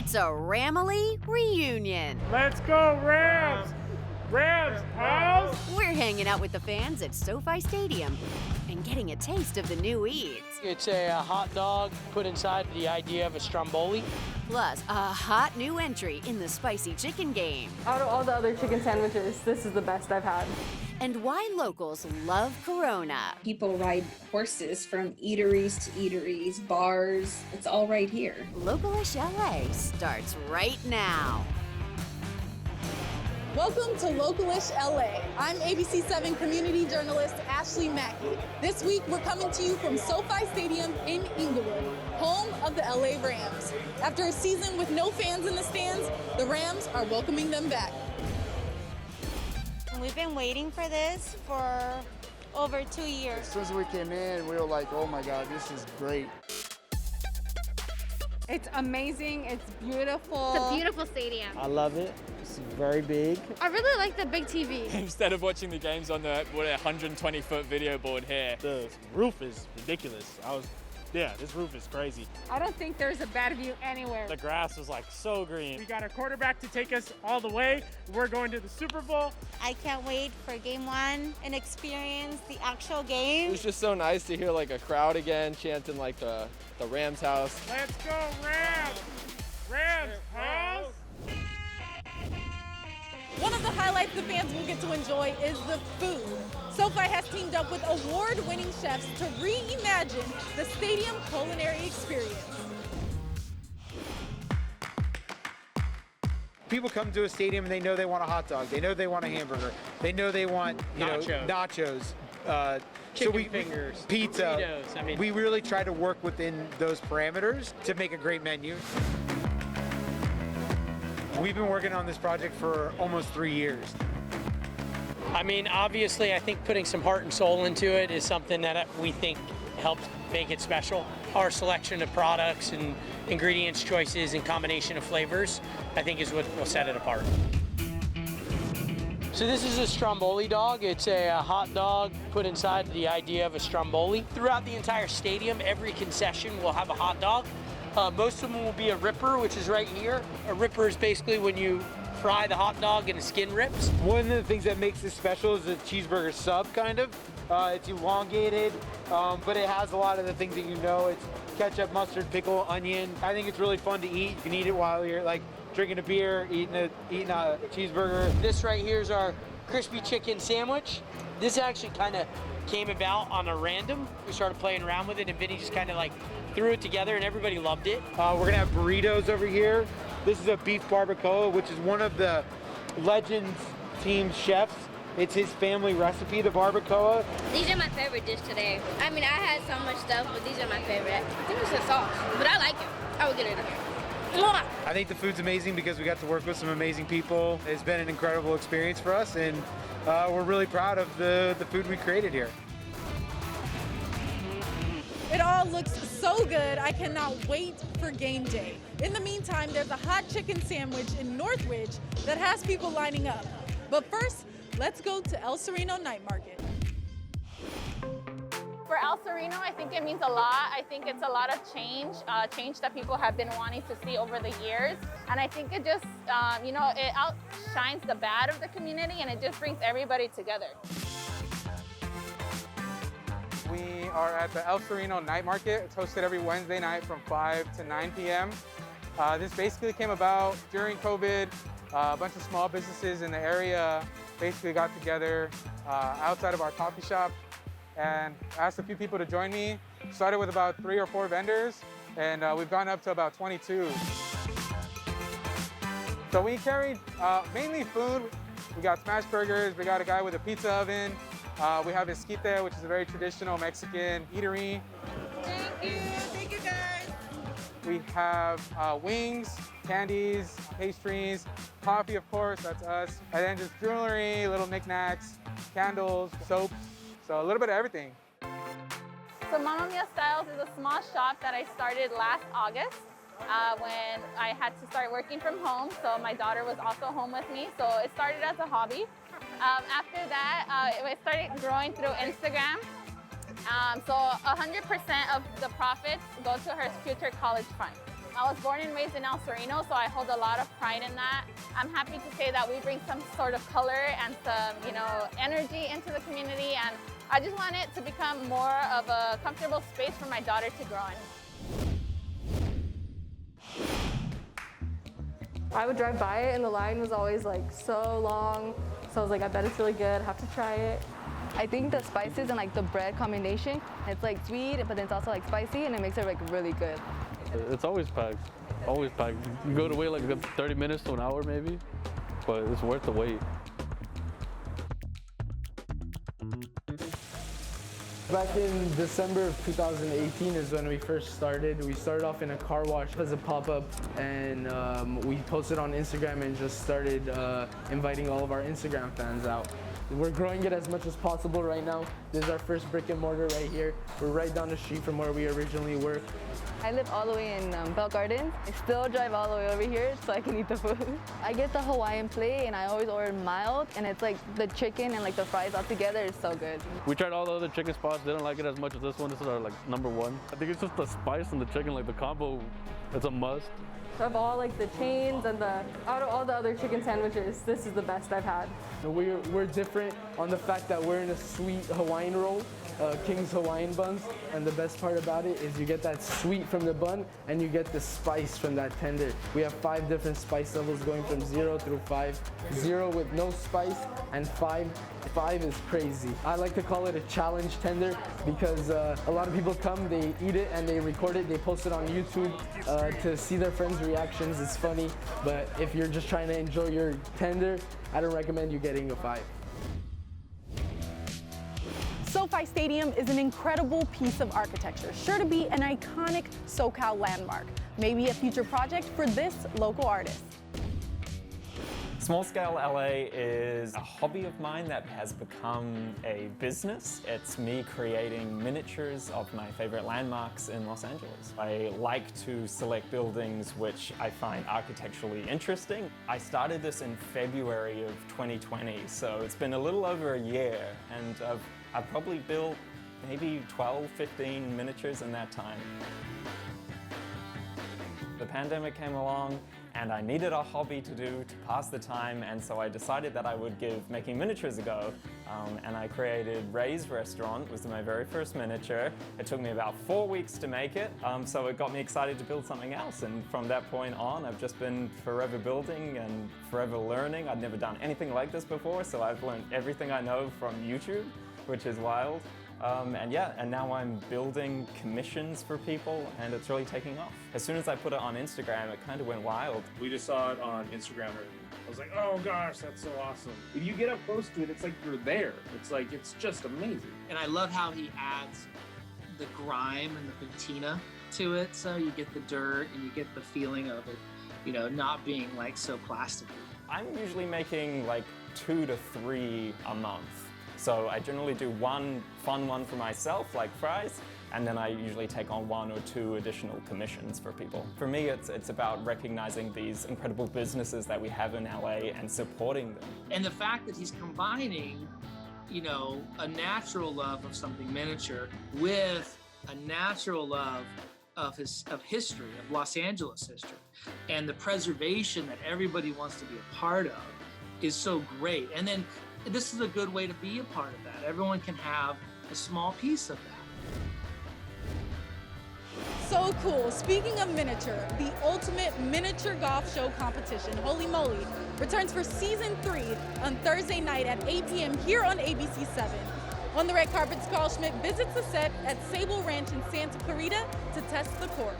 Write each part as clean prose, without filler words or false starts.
It's a Ramily reunion. Let's go, Rams! Rams, house! We're hanging out with the fans at Sofi Stadium and getting a taste of the new eats. It's a hot dog put inside the idea of a stromboli. Plus, a hot new entry in the spicy chicken game. Out of all the other chicken sandwiches, this is the best I've had. And why locals love Corona. People ride horses from eateries to eateries, bars. It's all right here. Localish LA starts right now. Welcome to Localish LA. I'm ABC7 community journalist Ashley Mackey. This week we're coming to you from SoFi Stadium in Inglewood, home of the LA Rams. After a season with no fans in the stands, the Rams are welcoming them back. We've been waiting for this for over 2 years. As soon as we came in, we were like, oh my God, this is great. It's amazing, it's beautiful. It's a beautiful stadium. I love it. It's very big. I really like the big TV. Instead of watching the games on the 120-foot video board here. The roof is ridiculous. This roof is crazy. I don't think there's a bad view anywhere. The grass is like so green. We got a quarterback to take us all the way. We're going to the Super Bowl. I can't wait for game one and experience the actual game. It was just so nice to hear like a crowd again chanting like the Rams house. Let's go, Rams! Rams house! One of the highlights the fans will get to enjoy is the food. SoFi has teamed up with award-winning chefs to reimagine the stadium culinary experience. People come to a stadium and they know they want a hot dog. They know they want a hamburger. They know they want nachos. Chicken fingers, pizza. burritos. We really try to work within those parameters to make a great menu. We've been working on this project for almost 3 years. Obviously, I think putting some heart and soul into it is something that we think helps make it special. Our selection of products and ingredients choices and combination of flavors, I think is what will set it apart. So this is a stromboli dog. It's a hot dog put inside the idea of a stromboli. Throughout the entire stadium, every concession will have a hot dog. Most of them will be a ripper, which is right here. A ripper is basically when you fry the hot dog and the skin rips. One of the things that makes this special is the cheeseburger sub, kind of. It's elongated, but it has a lot of the things that you know. It's ketchup, mustard, pickle, onion. I think it's really fun to eat. You can eat it while you're like drinking a beer, eating a cheeseburger. This right here is our crispy chicken sandwich. This actually kind of came about on a random. We started playing around with it and Vinny just kind of like threw it together and everybody loved it. We're gonna have burritos over here. This is a beef barbacoa, which is one of the Legends team chefs. It's his family recipe, the barbacoa. These are my favorite dish today. I had so much stuff, but these are my favorite. I think it's the sauce, but I like it. I would get it. I think the food's amazing because we got to work with some amazing people. It's been an incredible experience for us, and we're really proud of the food we created here. It all looks so good, I cannot wait for game day. In the meantime, there's a hot chicken sandwich in Northridge that has people lining up. But first, let's go to El Sereno Night Market. For El Sereno, I think it means a lot. I think it's a lot of change that people have been wanting to see over the years. And I think it just, it outshines the bad of the community and it just brings everybody together. We are at the El Sereno Night Market. It's hosted every Wednesday night from 5 to 9 p.m. This basically came about during COVID. A bunch of small businesses in the area basically got together outside of our coffee shop and asked a few people to join me. Started with about 3 or 4 vendors, and we've gone up to about 22. So we carried mainly food. We got smash burgers. We got a guy with a pizza oven. We have Esquite, which is a very traditional Mexican eatery. Thank you guys. We have wings, candies, pastries, coffee, of course, that's us. And then just jewelry, little knickknacks, candles, soaps. So a little bit of everything. So Mamma Mia Styles is a small shop that I started last August when I had to start working from home. So my daughter was also home with me. So it started as a hobby. After that, it started growing through Instagram. So 100% of the profits go to her future college fund. I was born and raised in El Sereno, so I hold a lot of pride in that. I'm happy to say that we bring some sort of color and some, energy into the community, and I just want it to become more of a comfortable space for my daughter to grow in. I would drive by it and the line was always like so long. So I was like, I bet it's really good, I have to try it. I think the spices and like the bread combination, it's like sweet, but then it's also like spicy and it makes it like really good. It's always packed, always packed. You go to wait like 30 minutes to an hour maybe, but it's worth the wait. Back in December of 2018 is when we first started. We started off in a car wash as a pop-up, and we posted on Instagram and just started inviting all of our Instagram fans out. We're growing it as much as possible right now. This is our first brick and mortar right here. We're right down the street from where we originally worked. I live all the way in Bell Gardens. I still drive all the way over here so I can eat the food. I get the Hawaiian plate and I always order mild, and it's like the chicken and like the fries all together is so good. We tried all the other chicken spots, didn't like it as much as this one. This is our like #1. I think it's just the spice and the chicken, like the combo, it's a must. Of all like the chains and out of all the other chicken sandwiches, this is the best I've had. We're different on the fact that we're in a sweet Hawaiian roll, King's Hawaiian buns, and the best part about it is you get that sweet from the bun and you get the spice from that tender. We have 5 different spice levels going from 0 through 5. 0 with no spice, and 5 is crazy. I like to call it a challenge tender because a lot of people come, they eat it and they record it, they post it on YouTube to see their friends' reactions. It's funny, but if you're just trying to enjoy your tender, I don't recommend you getting a 5. SoFi Stadium is an incredible piece of architecture, sure to be an iconic SoCal landmark, maybe a future project for this local artist. Small Scale LA is a hobby of mine that has become a business. It's me creating miniatures of my favorite landmarks in Los Angeles. I like to select buildings which I find architecturally interesting. I started this in February of 2020, so it's been a little over a year, and I've probably built maybe 12, 15 miniatures in that time. The pandemic came along, and I needed a hobby to do to pass the time, and so I decided that I would give making miniatures a go, and I created Ray's Restaurant. It was my very first miniature. It took me about 4 weeks to make it, so it got me excited to build something else, and from that point on I've just been forever building and forever learning. I'd never done anything like this before, so I've learned everything I know from YouTube, which is wild. And now I'm building commissions for people, and it's really taking off. As soon as I put it on Instagram, it kind of went wild. We just saw it on Instagram. I was like, oh gosh, that's so awesome. If you get up close to it, it's like you're there. It's just amazing. And I love how he adds the grime and the patina to it, so you get the dirt and you get the feeling of it, not being like so plasticky. I'm usually making like 2 to 3 a month. So I generally do one fun one for myself, like fries, and then I usually take on 1 or 2 additional commissions for people. For me, it's about recognizing these incredible businesses that we have in LA and supporting them. And the fact that he's combining, a natural love of something miniature with a natural love of history, of Los Angeles history, and the preservation that everybody wants to be a part of is so great. And then this is a good way to be a part of that. Everyone can have a small piece of that. So cool. Speaking of miniature, the ultimate miniature golf show competition, Holy Moly, returns for season 3 on Thursday night at 8 p.m. here on ABC 7. On the red carpets, Carl Schmidt visits the set at Sable Ranch in Santa Clarita to test the course.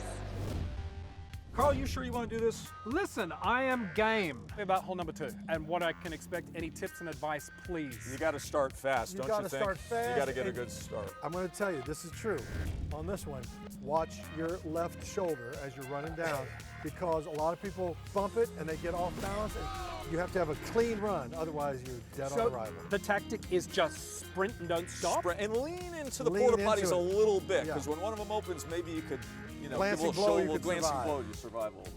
Carl, you sure you want to do this? Listen, I am game. About hole number 2 and what I can expect. Any tips and advice, please? You got to start fast, don't you think? You got to start fast. You got to get a good start. I'm going to tell you, this is true. On this one, watch your left shoulder as you're running down, because a lot of people bump it and they get off balance, and you have to have a clean run, otherwise you're dead on arrival. The tactic is just sprint and don't stop? Sprint and lean into the porta potties a little bit, because when one of them opens, maybe you could, give a little glancing blow, you survive a little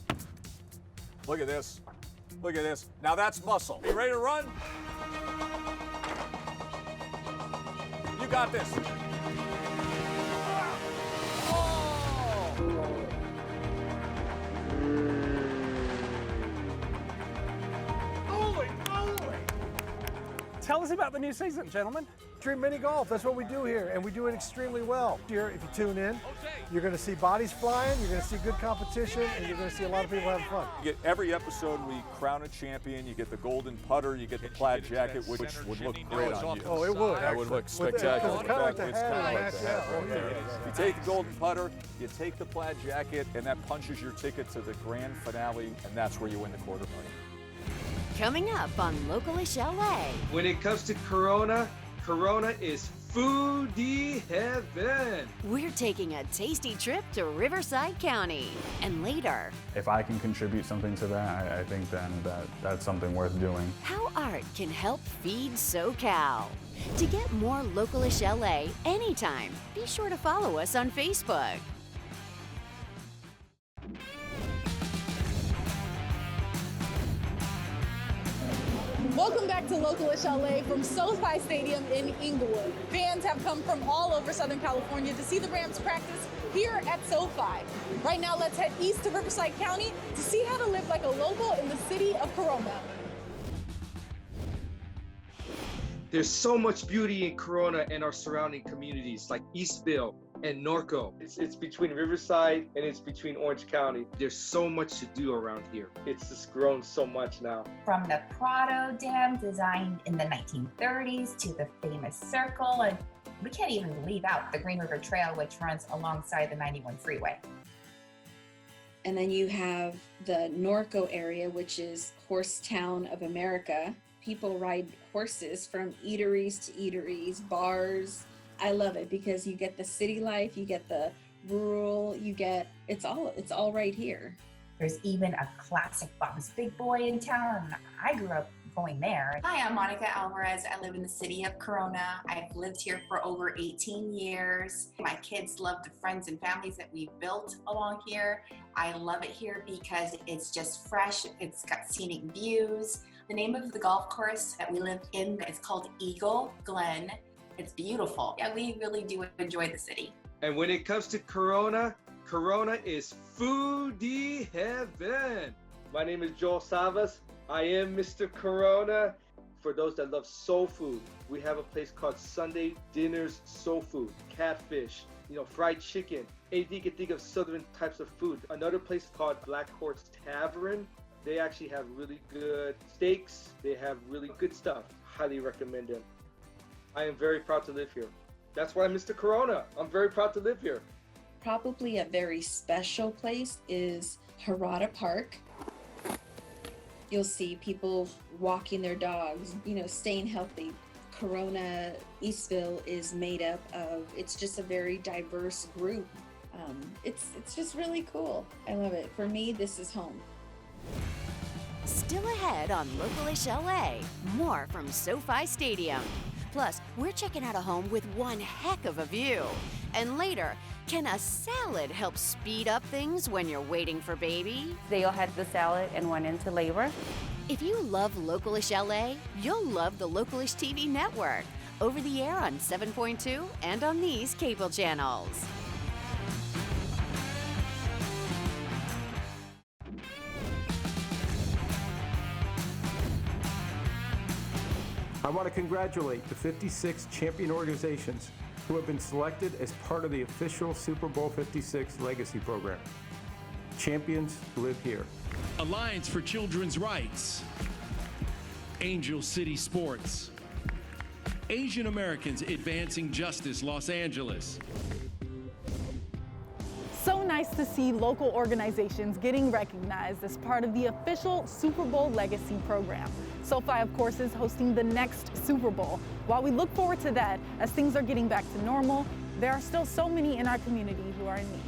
bit. Look at this. Look at this. Now that's muscle. You ready to run? You got this. Oh! Tell us about the new season, gentlemen. Extreme mini golf, that's what we do here, and we do it extremely well. Here, if you tune in, you're going to see bodies flying, you're going to see good competition, and you're going to see a lot of people having fun. You get every episode we crown a champion, you get the golden putter, you get the plaid jacket, which would look great on you. Oh, it would. That would look spectacular. It's kind of like the It's hat. kind of like the hat right Oh, there. yeah. You take the golden putter, you take the plaid jacket, and that punches your ticket to the grand finale, and that's where you win the quarter money. Coming up on Localish LA. When it comes to Corona, Corona is foodie heaven. We're taking a tasty trip to Riverside County. And later, If I can contribute something to that, I think then that's something worth doing. how art can help feed SoCal. To get more Localish LA anytime, be sure to follow us on Facebook. Welcome back to Localish LA from SoFi Stadium in Inglewood. Fans have come from all over Southern California to see the Rams practice here at SoFi. Right now, let's head east to Riverside County to see how to live like a local in the city of Corona. There's so much beauty in Corona and our surrounding communities like Eastville and Norco. It's between Riverside and it's between Orange County. There's so much to do around here. It's just grown so much now. From the Prado Dam designed in the 1930s to the famous circle, and we can't even leave out the Green River Trail, which runs alongside the 91 freeway. And then you have the Norco area, which is Horse Town of America. People ride horses from eateries to eateries, bars. I love it because you get the city life, you get the rural, it's all right here. There's even a classic Bob's Big Boy in town. I grew up going there. Hi, I'm Monica Alvarez. I live in the city of Corona. I've lived here for over 18 years. My kids love the friends and families that we've built along here. I love it here because it's just fresh. It's got scenic views. The name of the golf course that we live in is called Eagle Glen. It's beautiful. Yeah, we really do enjoy the city. And when it comes to Corona, Corona is foodie heaven. My name is Joel Savas. I am Mr. Corona. For those that love soul food, we have a place called Sunday Dinners Soul Food. Catfish, fried chicken. Anything you can think of southern types of food. Another place called Black Horse Tavern. They actually have really good steaks. They have really good stuff. Highly recommend them. I am very proud to live here. That's why I'm Mr. Corona. I'm very proud to live here. Probably a very special place is Harada Park. You'll see people walking their dogs, staying healthy. Corona, Eastville is made up of, it's just a very diverse group. It's just really cool. I love it. For me, this is home. Still ahead on Localish LA, more from SoFi Stadium. Plus, we're checking out a home with one heck of a view. And later, can a salad help speed up things when you're waiting for baby? They all had the salad and went into labor. If you love Localish LA, you'll love the Localish TV network. Over the air on 7.2 and on these cable channels. I want to congratulate the 56 champion organizations who have been selected as part of the official Super Bowl 56 Legacy Program. Champions live here. Alliance for Children's Rights, Angel City Sports, Asian Americans Advancing Justice Los Angeles. So nice to see local organizations getting recognized as part of the official Super Bowl Legacy program. SoFi, of course, is hosting the next Super Bowl. While we look forward to that, as things are getting back to normal, there are still so many in our community who are in need.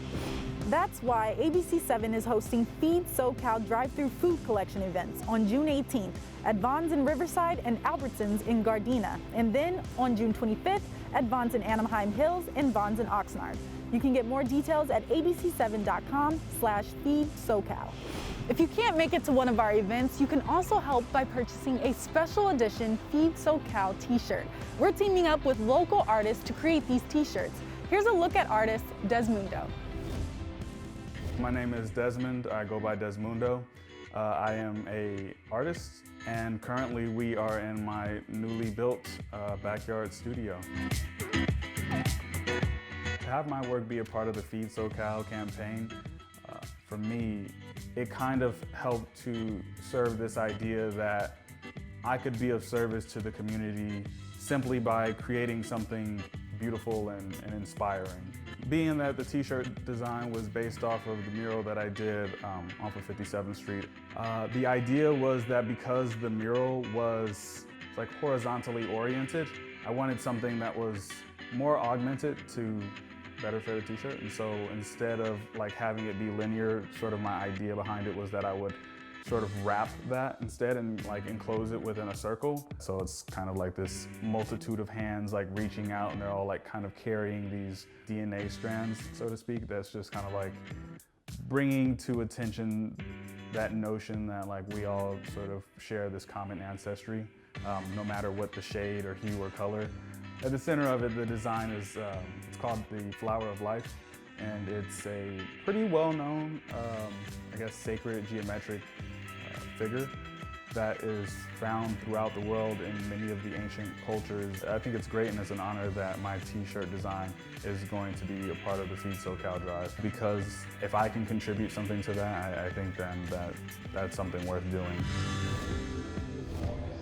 That's why ABC7 is hosting Feed SoCal drive-through food collection events on June 18th at Vaughn's in Riverside and Albertsons in Gardena, and then on June 25th at Vaughn's in Anaheim Hills and Vaughn's in Oxnard. You can get more details at abc7.com/feedsocal. If you can't make it to one of our events, you can also help by purchasing a special edition Feed SoCal t-shirt. We're teaming up with local artists to create these t-shirts. Here's a look at artist Desmundo. My name is Desmond. I go by Desmundo. I am an artist and currently we are in my newly built backyard studio. To have my work be a part of the Feed SoCal campaign, for me, it kind of helped to serve this idea that I could be of service to the community simply by creating something beautiful and inspiring. Being that the t-shirt design was based off of the mural that I did off of 57th Street, the idea was that because the mural was like horizontally oriented, I wanted something that was more augmented to better fit a t-shirt. And so instead of like having it be linear, sort of my idea behind it was that I would sort of wrap that instead and like enclose it within a circle. So it's kind of like this multitude of hands like reaching out, and they're all like kind of carrying these DNA strands, so to speak. That's just kind of like bringing to attention that notion that like we all sort of share this common ancestry, no matter what the shade or hue or color. At the center of it, the design is, it's called the Flower of Life, and it's a pretty well-known, I guess, sacred geometric figure that is found throughout the world in many of the ancient cultures. I think it's great, and it's an honor that my t-shirt design is going to be a part of the Feed SoCal drive, because if I can contribute something to that, I think then that's something worth doing.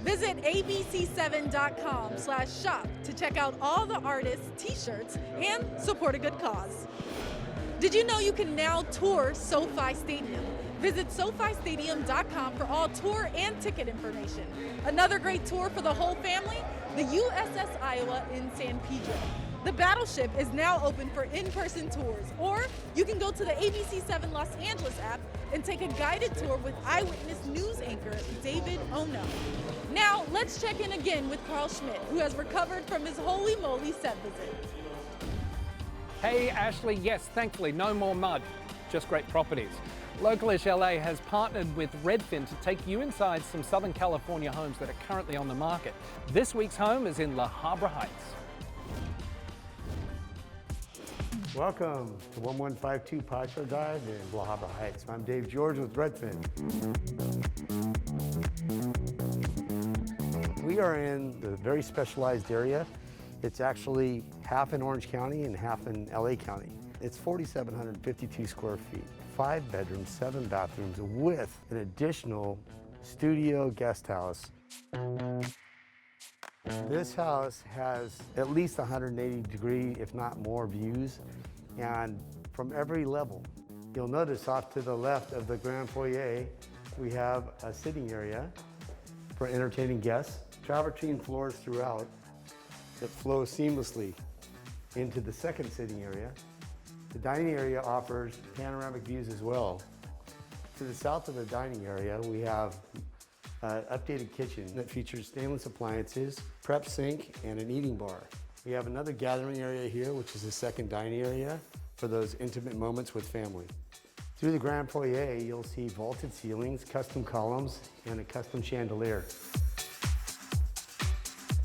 Visit abc7.com/shop to check out all the artists' t-shirts and support a good cause. Did you know you can now tour SoFi Stadium? Visit SoFiStadium.com for all tour and ticket information. Another great tour for the whole family, the USS Iowa in San Pedro. The Battleship is now open for in-person tours, or you can go to the ABC7 Los Angeles app and take a guided tour with eyewitness news anchor David Ono. Now, let's check in again with Carl Schmidt, who has recovered from his holy moly set visit. Hey Ashley, yes, thankfully no more mud, just great properties. Localish LA has partnered with Redfin to take you inside some Southern California homes that are currently on the market. This week's home is in La Habra Heights. Welcome to 1152 Pacho Drive in La Habra Heights. I'm Dave George with Redfin. We are in the very specialized area. It's actually half in Orange County and half in LA County. It's 4,752 square feet, 5 bedrooms, 7 bathrooms, with an additional studio guest house. This house has at least 180-degree, if not more, views, and from every level. You'll notice off to the left of the grand foyer, we have a sitting area for entertaining guests, travertine floors throughout that flow seamlessly into the second sitting area. The dining area offers panoramic views as well. To the south of the dining area, we have an updated kitchen that features stainless appliances, prep sink, and an eating bar. We have another gathering area here, which is the second dining area for those intimate moments with family. Through the grand foyer, you'll see vaulted ceilings, custom columns, and a custom chandelier.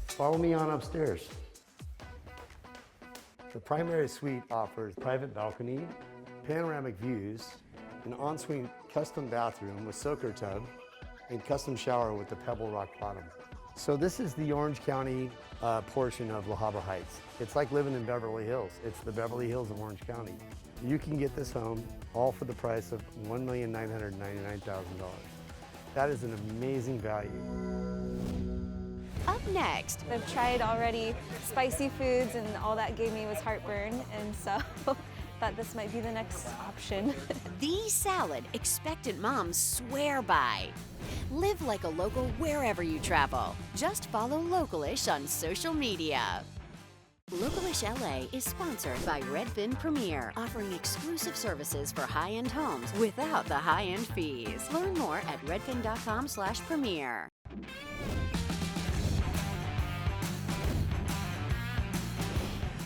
Follow me on upstairs. The primary suite offers private balcony, panoramic views, an ensuite custom bathroom with soaker tub, and custom shower with the pebble rock bottom. So this is the Orange County portion of La Habra Heights. It's like living in Beverly Hills. It's the Beverly Hills of Orange County. You can get this home all for the price of $1,999,000. That is an amazing value. Up next, I've tried already spicy foods, and all that gave me was heartburn, and so thought this might be the next option. the salad expectant moms swear by. Live like a local wherever you travel. Just follow Localish on social media. Localish LA is sponsored by Redfin Premier, offering exclusive services for high-end homes without the high-end fees. Learn more at redfin.com/premier.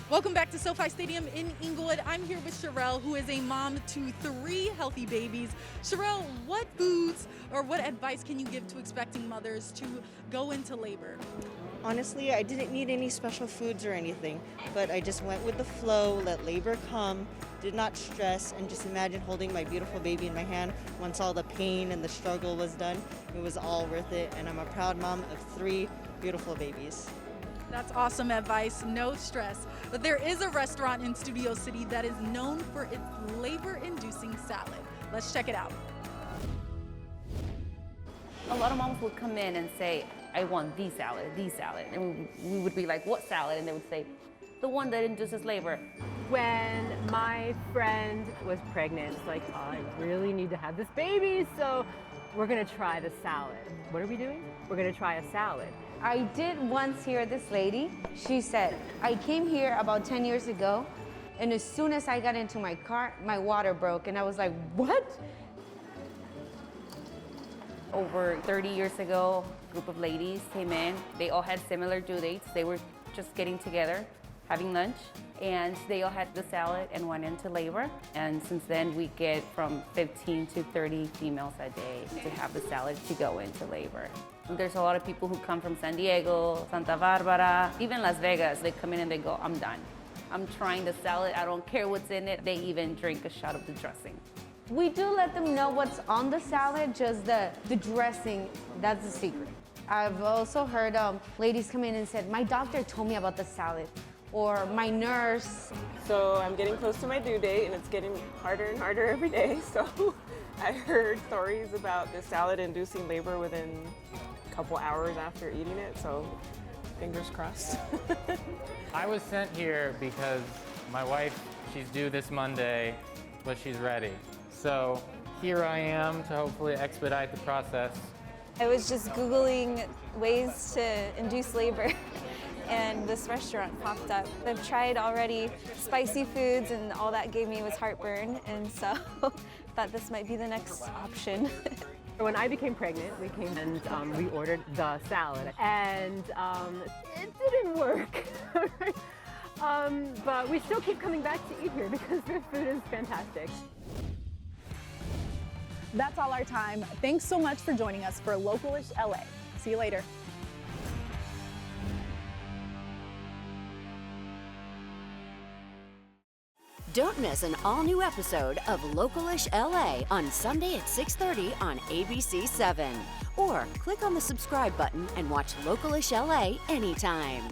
Welcome back to SoFi Stadium in Inglewood. I'm here with Sherelle, who is a mom to 3 healthy babies. Sherelle, what foods or what advice can you give to expecting mothers to go into labor? Honestly, I didn't need any special foods or anything, but I just went with the flow, let labor come, did not stress, and just imagine holding my beautiful baby in my hand once all the pain and the struggle was done. It was all worth it, and I'm a proud mom of 3 beautiful babies. That's awesome advice, no stress. But there is a restaurant in Studio City that is known for its labor-inducing salad. Let's check it out. A lot of moms would come in and say, I want the salad. And we would be like, what salad? And they would say, the one that induces labor. When my friend was pregnant, it's like, I really need to have this baby, so we're gonna try the salad. What are we doing? We're gonna try a salad. I did once hear this lady. She said, I came here about 10 years ago, and as soon as I got into my car, my water broke, and I was like, what? Over 30 years ago, a group of ladies came in. They all had similar due dates. They were just getting together, having lunch, and they all had the salad and went into labor. And since then, we get from 15 to 30 females a day to have the salad to go into labor. There's a lot of people who come from San Diego, Santa Barbara, even Las Vegas. They come in and they go, I'm done. I'm trying the salad. I don't care what's in it. They even drink a shot of the dressing. We do let them know what's on the salad, just the dressing, that's the secret. I've also heard ladies come in and said, my doctor told me about the salad, or my nurse. So I'm getting close to my due date, and it's getting harder and harder every day. So I heard stories about the salad inducing labor within a couple hours after eating it, so fingers crossed. I was sent here because my wife, she's due this Monday, but she's ready. So here I am to hopefully expedite the process. I was just Googling ways to induce labor, and this restaurant popped up. I've tried already spicy foods, and all that gave me was heartburn, and so thought this might be the next option. When I became pregnant, we came and we ordered the salad, and it didn't work. But we still keep coming back to eat here because their food is fantastic. That's all our time. Thanks so much for joining us for Localish LA. See you later. Don't miss an all-new episode of Localish LA on Sunday at 6:30 on ABC 7. Or click on the subscribe button and watch Localish LA anytime.